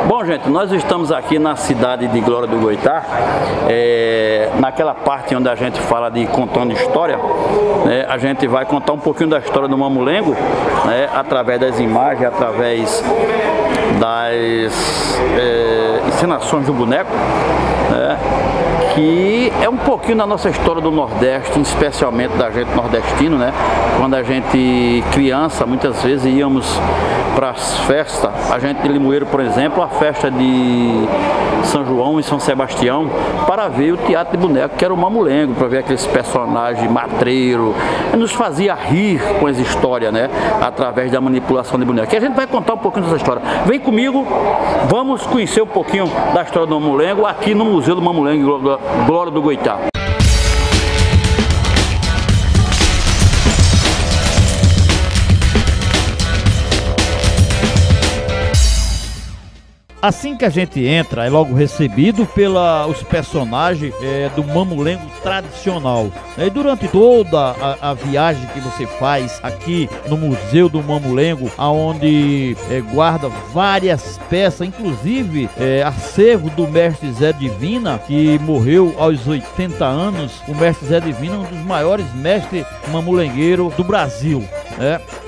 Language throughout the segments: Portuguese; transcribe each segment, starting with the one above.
Bom, gente, nós estamos aqui na cidade de Glória do Goitá, naquela parte onde a gente fala de contando história, né? A gente vai contar um pouquinho da história do Mamulengo, né? Através das imagens, através das encenações do boneco, né? Que é um pouquinho da nossa história do Nordeste, especialmente da gente nordestino, né? Quando a gente criança, muitas vezes íamos para as festas, a gente de Limoeiro, por exemplo, a festa de São João e São Sebastião, para ver o teatro de boneco, que era o Mamulengo, para ver aqueles personagens matreiros, nos fazia rir com as histórias, né? Através da manipulação de boneco. E a gente vai contar um pouquinho dessa história. Vem comigo, vamos conhecer um pouquinho da história do Mamulengo aqui no Museu do Mamulengo, Glória do Goitá. Assim que a gente entra, é logo recebido pelos personagens do Mamulengo tradicional. E durante toda a viagem que você faz aqui no Museu do Mamulengo, onde guarda várias peças, inclusive acervo do mestre Zé Divina, que morreu aos 80 anos. O mestre Zé Divina é um dos maiores mestres mamulengueiros do Brasil.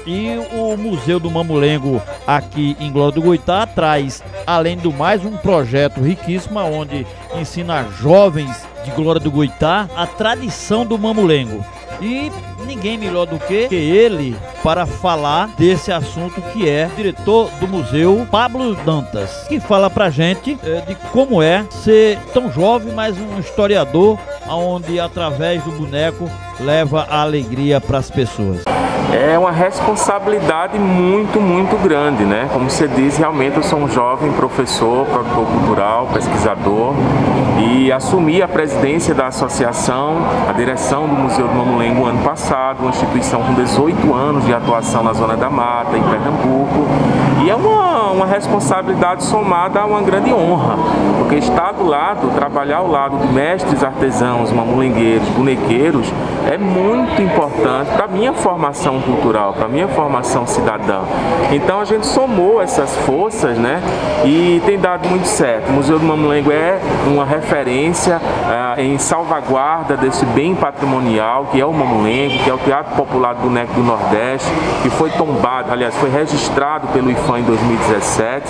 E o Museu do Mamulengo aqui em Glória do Goitá traz, além do mais, um projeto riquíssimo onde ensina jovens de Glória do Goitá a tradição do Mamulengo. E ninguém melhor do que ele para falar desse assunto, que é o diretor do museu, Pablo Dantas, que fala pra gente de como é ser tão jovem, mas um historiador, onde através do boneco leva a alegria para as pessoas. É uma responsabilidade muito grande, né? Como você diz, realmente eu sou um jovem professor, produtor cultural, pesquisador, e assumi a presidência da associação, a direção do Museu do Mamulengo ano passado, uma instituição com 18 anos de atuação na Zona da Mata, em Pernambuco, e é uma responsabilidade somada a uma grande honra, porque estar do lado, trabalhar ao lado de mestres artesãos, mamulengueiros, bonequeiros, é muito importante para a minha formação cultural, para a minha formação cidadã. Então a gente somou essas forças, né? E tem dado muito certo. O Museu do Mamulengo é uma referência em salvaguarda desse bem patrimonial que é o Mamulengo, que é o Teatro Popular do Boneco do Nordeste, que foi tombado, aliás, foi registrado pelo IFAM em 2017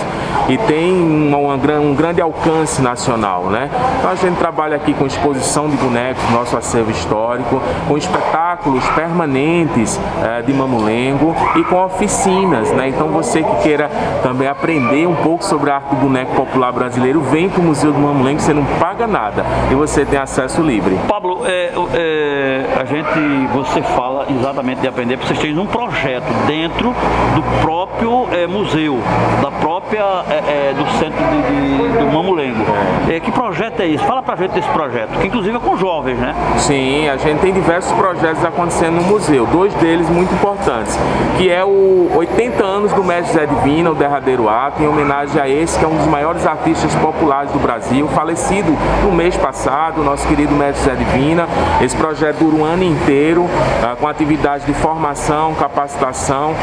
e tem um grande alcance nacional, né? Então a gente trabalha aqui com exposição de bonecos no nosso acervo histórico, com espetáculos permanentes de Mamulengo e com oficinas, né? Então você que queira também aprender um pouco sobre a arte do boneco popular brasileiro, vem para o Museu do Mamulengo, você não paga nada e você tem acesso livre. Pablo, você fala exatamente de aprender, porque vocês têm um projeto dentro do próprio museu, da própria do centro do Mamulengo. Que projeto é esse? Fala pra gente desse projeto, que inclusive é com jovens, né? Sim, a gente tem diversos projetos acontecendo no museu, dois deles muito importantes, que é o 80 anos do mestre Zé Divina, o derradeiro ato, em homenagem a esse que é um dos maiores artistas populares do Brasil, falecido no mês passado, o nosso querido mestre Zé Divina. Esse projeto dura um ano inteiro, com atividades de formação, capacitação,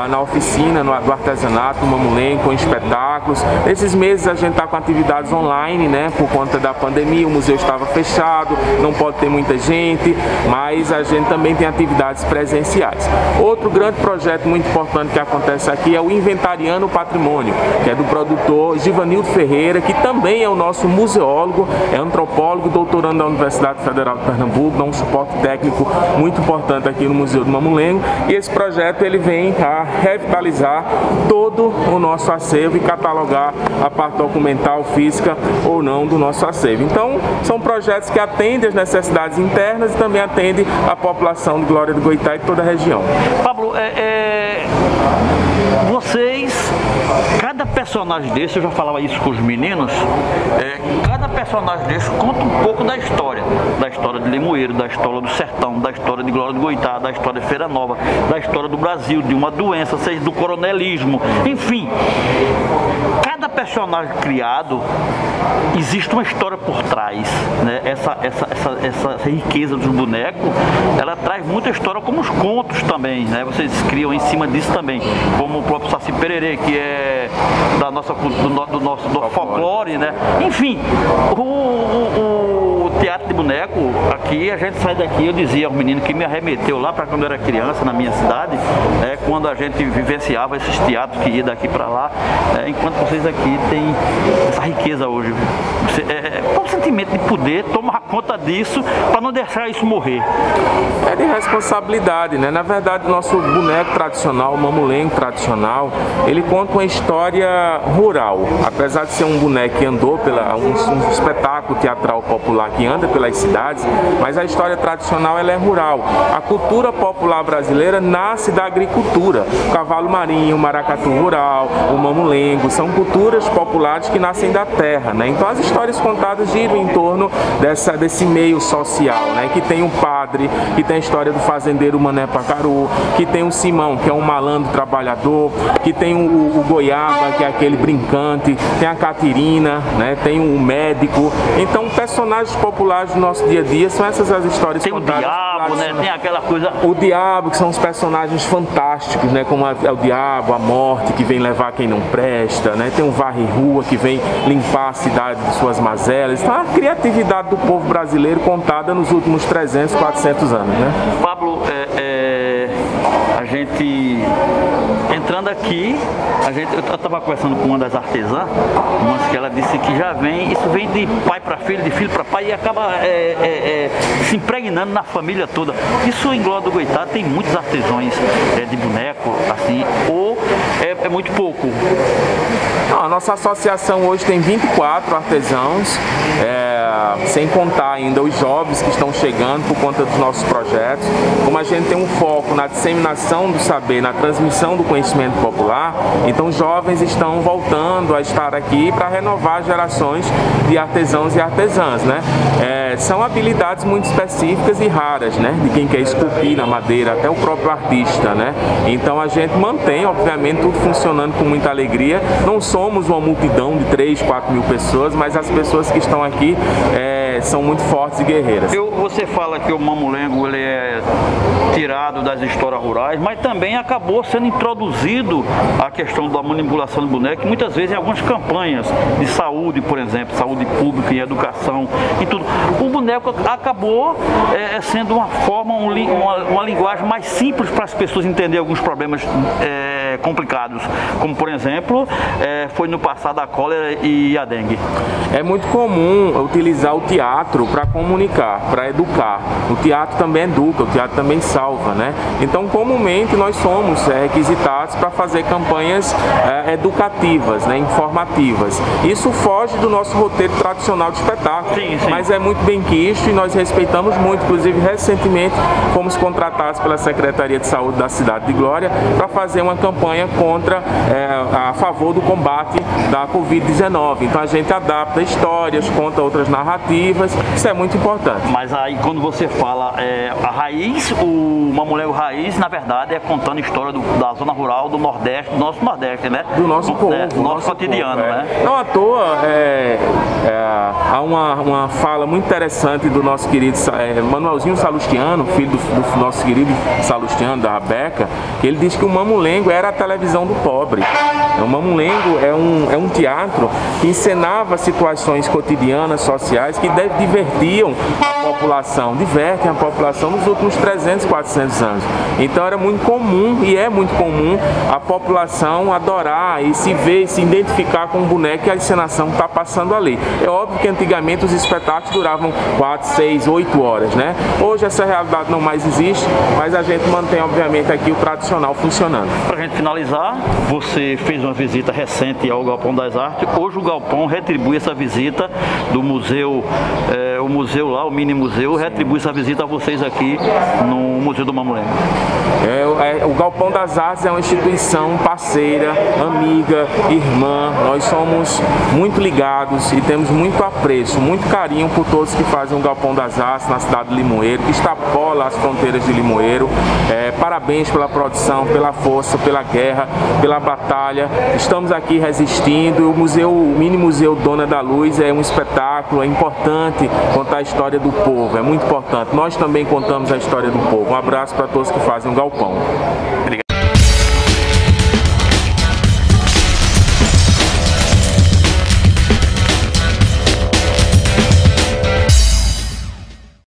na oficina, do artesanato, no Mamulengo, com espetáculos. Nesses meses a gente está com atividades online, né? Por conta da pandemia, o museu estava fechado, não pode ter muita gente, mas a gente também tem atividades presenciais. Outro grande projeto muito importante que acontece aqui é o Inventariando o Patrimônio, que é do produtor Givanildo Ferreira, que também é o nosso museólogo, é antropólogo, doutorando da Universidade Federal de Pernambuco, dá um suporte técnico muito importante aqui no Museu do Mamulengo, e esse projeto ele vem a revitalizar todo o nosso acervo e catalogar a parte documental, física ou não do nosso acervo. Então, são projetos que atendem às necessidades internas e também atendem a população de Glória do Goitá e toda a região. Pablo, cada personagem desse, eu já falava isso com os meninos, cada personagem desse conta um pouco da história de Limoeiro, da história do sertão, da história de Glória do Goitá, da história de Feira Nova, da história do Brasil, de uma doença, seja do coronelismo, enfim. Cada personagem criado, existe uma história por trás, né? Essa riqueza dos bonecos, ela traz muita história, como os contos também, né? Vocês criam em cima disso também, como o próprio Saci Pererê, que é do nosso folclore, né? Enfim, o teatro de boneco, aqui, a gente sai daqui, eu dizia ao menino que me arremeteu lá para quando eu era criança, na minha cidade, quando a gente vivenciava esses teatros que ia daqui para lá, enquanto vocês aqui têm essa riqueza hoje. Qual o sentimento de poder tomar conta disso para não deixar isso morrer? É de responsabilidade, né? Na verdade, o nosso boneco tradicional, o mamulengo tradicional, ele conta uma história rural. Apesar de ser um boneco que andou um espetáculo teatral popular que anda pelas cidades, mas a história tradicional ela é rural. A cultura popular brasileira nasce da agricultura. O cavalo marinho, o maracatu rural, o mamulengo, são culturas populares que nascem da terra, né? Então as histórias contadas giram em torno desse meio social, né? Que tem um padre, que tem a história do fazendeiro Mané Pacaru, que tem o Simão, que é um malandro trabalhador, que tem o Goiaba, que é aquele brincante, tem a Catirina, né? Tem o médico. Então personagens populares do nosso dia a dia são essas as histórias contadas. Tem o diabo, né? Tem aquela coisa... O diabo, que são os personagens fantásticos, né? Como é o diabo, a morte, que vem levar quem não presta, né? Tem o varre-rua, que vem limpar a cidade de suas mazelas. Então a criatividade do povo brasileiro contada nos últimos 300, 400 anos, né? Pablo, a gente entrando aqui, eu estava conversando com uma das artesãs, que ela disse que isso vem de pai para filho, de filho para pai e acaba se impregnando na família toda. Isso em Glória do Goitá tem muitos artesãos de boneco, assim, ou é muito pouco? Não, a nossa associação hoje tem 24 artesãos, sem contar ainda os jovens que estão chegando por conta dos nossos projetos. Como a gente tem um foco na disseminação do saber, na transmissão do conhecimento popular, então os jovens estão voltando a estar aqui para renovar gerações de artesãos e artesãs, né? São habilidades muito específicas e raras, né? De quem quer esculpir na madeira, até o próprio artista, né? Então a gente mantém, obviamente, tudo funcionando com muita alegria. Não somos uma multidão de 3, 4 mil pessoas, mas as pessoas que estão aqui são muito fortes e guerreiras. Você fala que o mamulengo ele é tirado das histórias rurais, mas também acabou sendo introduzido a questão da manipulação do boneco, muitas vezes em algumas campanhas de saúde, por exemplo, saúde pública e educação e tudo. O boneco acabou sendo uma forma, uma linguagem mais simples para as pessoas entenderem alguns problemas complicados, como por exemplo, foi no passado a cólera e a dengue. É muito comum utilizar o teatro para comunicar, para educar. O teatro também educa, o teatro também salva, né? Então, comumente, nós somos requisitados para fazer campanhas educativas, né? Informativas. Isso foge do nosso roteiro tradicional de espetáculo, sim. Mas é muito bem quisto e nós respeitamos muito. Inclusive, recentemente, fomos contratados pela Secretaria de Saúde da cidade de Glória para fazer uma campanha a favor do combate da Covid-19. Então, a gente adapta histórias, conta outras narrativas, isso é muito importante. Mas aí quando você fala a raiz, o mamulengo raiz, na verdade, é contando a história da zona rural do Nordeste, do nosso Nordeste, né? Do nosso povo. Do nosso cotidiano, povo, né? Não à toa, há uma fala muito interessante do nosso querido Manuelzinho Salustiano, filho do nosso querido Salustiano, da Rabeca, que ele diz que o mamulengo era a televisão do pobre. O mamulengo é um teatro que encenava situações cotidianas, sociais, que divertiam a população, divertem a população nos últimos 300, 400 anos. Então era muito comum, e é muito comum, a população adorar e se ver, se identificar com o boneco que a encenação está passando ali. É óbvio que antigamente os espetáculos duravam 4, 6, 8 horas, né? Hoje essa realidade não mais existe, mas a gente mantém, obviamente, aqui o tradicional funcionando. Para a gente finalizar, você fez uma visita recente ao Galpão das Artes. Hoje o Galpão retribui essa visita do museu, o museu lá, o mini museu, retribui essa visita a vocês aqui no Museu do Mamulengo. O Galpão das Artes é uma instituição parceira, amiga, irmã. Nós somos muito ligados e temos muito apreço, muito carinho por todos que fazem o Galpão das Artes na cidade de Limoeiro, que extrapola as fronteiras de Limoeiro. Parabéns pela produção, pela força, pela guerra, pela batalha. Estamos aqui resistindo. O mini museu Dona da Luz é um espetáculo, é importante contar a história do povo, é muito importante. Nós também contamos a história do povo. Um abraço para todos que fazem o Galpão. Obrigado.